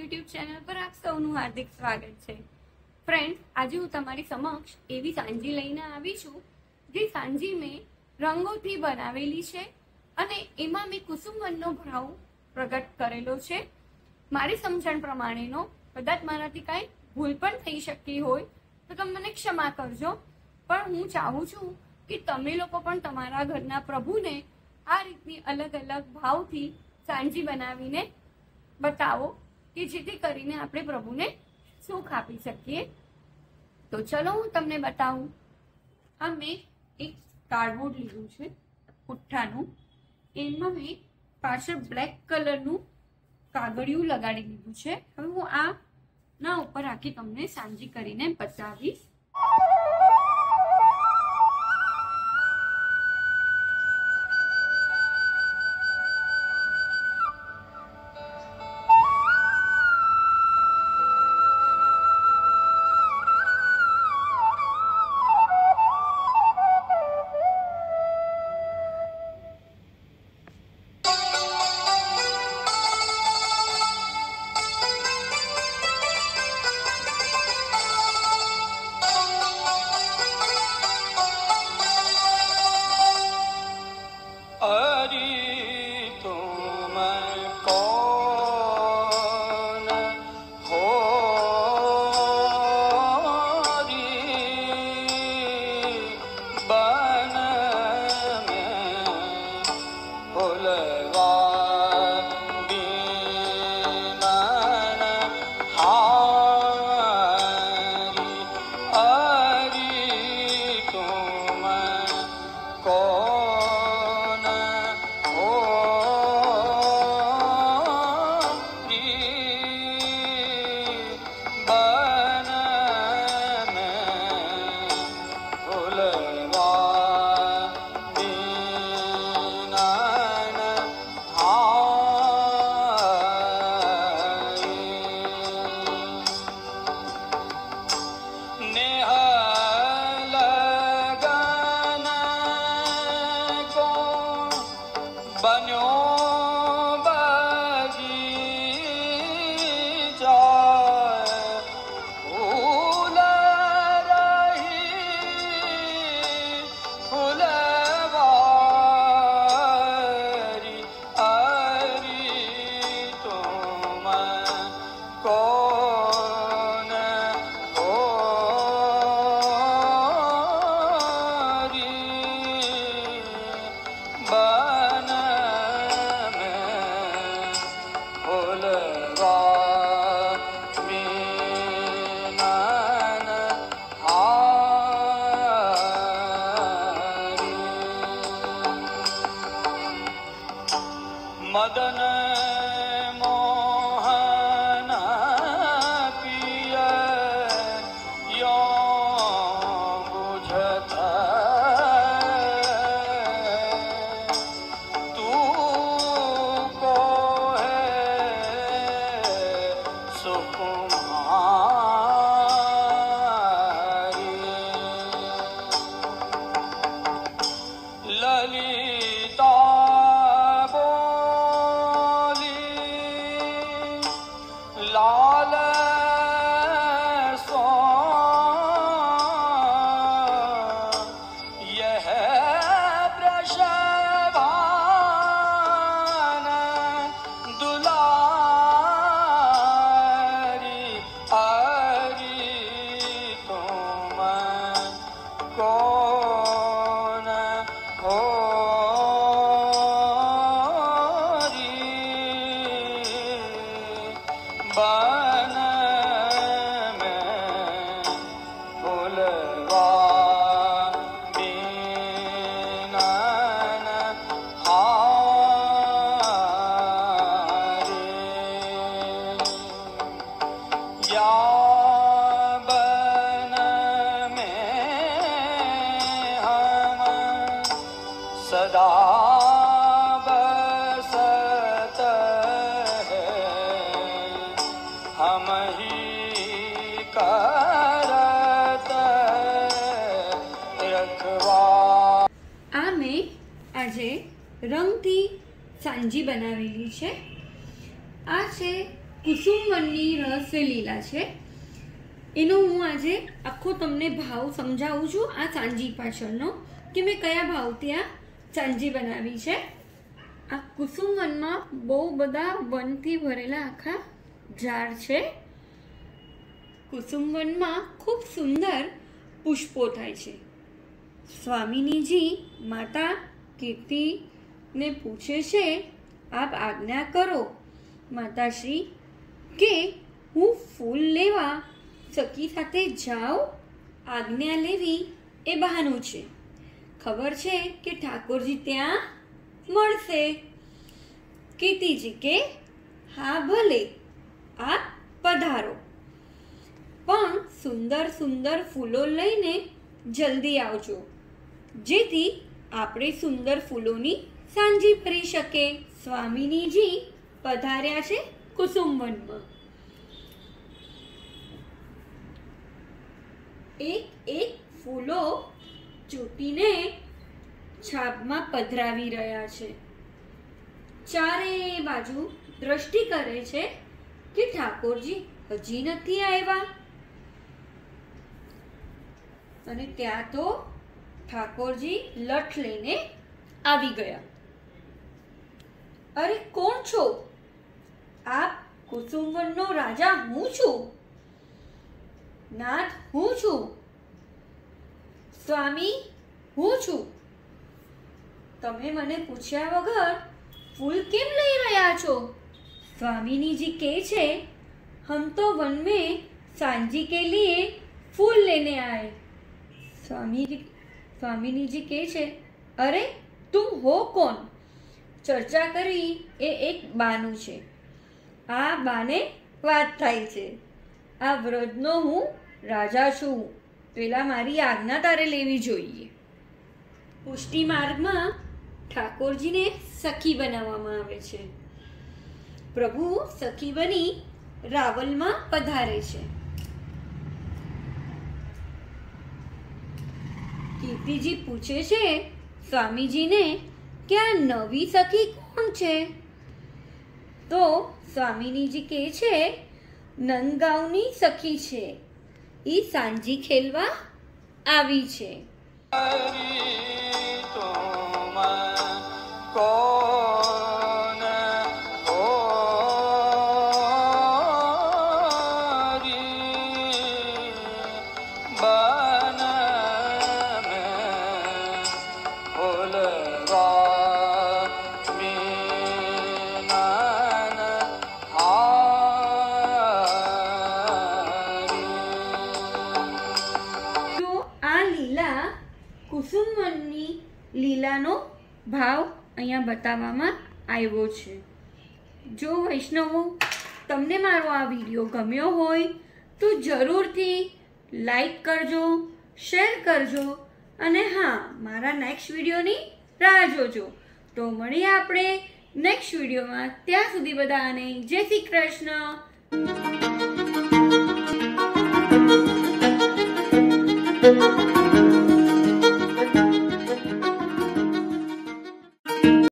YouTube channel પર આપ સૌનું હાર્દિક સ્વાગત છે। ફ્રેન્ડ્સ, આજે હું તમારી સમક્ષ એવી સાંજી લઈને આવી છું જે સાંજી મેં રંગોથી બનાવેલી છે અને એમાં મેં કુસુમવનનો ભાવ પ્રગટ કરેલો છે। મારી સમજણ પ્રમાણેનો, કદાચ મારાથી કાંઈ ભૂલ પણ થઈ શકતી હોય તો તમે મને ક્ષમા કરજો, પણ હું ચાહું છું કે તમે લોકો પણ તમારા ઘરના પ્રભુને આ રીતની અલગ અલગ ભાવથી સાંજી બનાવીને बताओ कि जेथी करीने आपणे प्रभुने सुख आपी सकीए। तो चलो हूँ तमने बताऊं। आ मैं एक कार्डबोर्ड लीधुं छे पुठ्ठानुं, एमां मैं पाछळ ब्लेक कलरनुं कागळियुं लगाड़ी दीधुं छे। हवे हूँ आ ना उपर आखी तमने सांजी करीने बतावीश। मदन मोहन पिय यो बुझत तू को है सुकुमारी ललिता लाल सो यह वृषभान दुलारी आरी तुम कौन हो बन में भूलवा बीनन हारे या बन में हम सदा बसत हम ही करत रखवा। आ मैं આજે રંગથી સાંજી બનાવેલી છે। આ છે કુસુમવનની રહસ્ય લીલા છે, એનો હું આજે આખો તમને ભાવ સમજાવું છું આ સાંજી પાછળનો, કે મેં કયા ભાવથી આ સાંજી બનાવી છે. આ કુસુમવનમાં બહુ બધા વનથી ભરેલા આખા ઝાડ છે. કુસુમવનમાં ખૂબ સુંદર પુષ્પો થાય છે. સ્વામિનીજી માતા કીર્તિને પૂછે છે, આપ આજ્ઞા કરો માતાશ્રી કે હું ફૂલ લેવા સખી સાથે જાઉં. આજ્ઞા લેવી એ બહાનું છે. ખબર છે કે ઠાકોરજી ત્યાં મળશે. કીર્તિજી કે હા ભલે, આપ પધારો, પણ સુંદર સુંદર ફૂલો લઈને જલ્દી આવજો, જેથી આપણે સુંદર ફૂલોની સાંજી ભરી શકે. સ્વામિનીજી પધાર્યા છે કુસુમવનમાં. એક એક ફૂલો ચૂંટીને છાબમાં પધરાવી રહ્યા છે. ચારે બાજુ દ્રષ્ટિ કરે છે કે ઠાકોરજી હજી નથી આવ્યા. અને ત્યાં તો ઠાકોરજી લઠ લઈને આવી ગયા. અરે કોણ છો આપ? કુસુમવનનો રાજા હું છું, નાથ હું છું, સ્વામી હું છું. તમે મને પૂછ્યા વગર फूल केम लई रहा छो? स्वामिनी जी कहे छे, हम तो वन में सांजी के लिए फूल लेने आए. स्वामिनी जी कहे छे, अरे तुम हो कौन? चर्चा करी ए एक बानु छे. आ बाने वात थाय छे. आ व्रजनो हूँ राजा छूं, पेला मारी आज्ञा तारे लेवी जोईए. पुष्टि मार्ग में ઠાકોરજીને સખી બનાવવામાં આવે છે. પ્રભુ સખી બની રાવલમાં પધારે છે. કીર્તિજી પૂછે છે સ્વામીજીને કે આ નવી સખી કોણ છે? તો સ્વામિનીજી કહે છે, નંદગાંવની સખી છે, ઈ સાંજી ખેલવા આવી છે. કુસુમવનની લીલાનો ભાવ અહીંયા બતાવવામાં આવ્યો છે. જો વૈષ્ણવો તમને મારો આ વિડીયો ગમ્યો હોય તો જરૂરથી લાઈક કરજો, શેર કરજો અને હા, મારા નેક્સ્ટ વિડીયોની રાહ જોજો. તો મળીએ આપણે નેક્સ્ટ વિડીયોમાં. ત્યાં સુધી બધાને જય શ્રી કૃષ્ણ.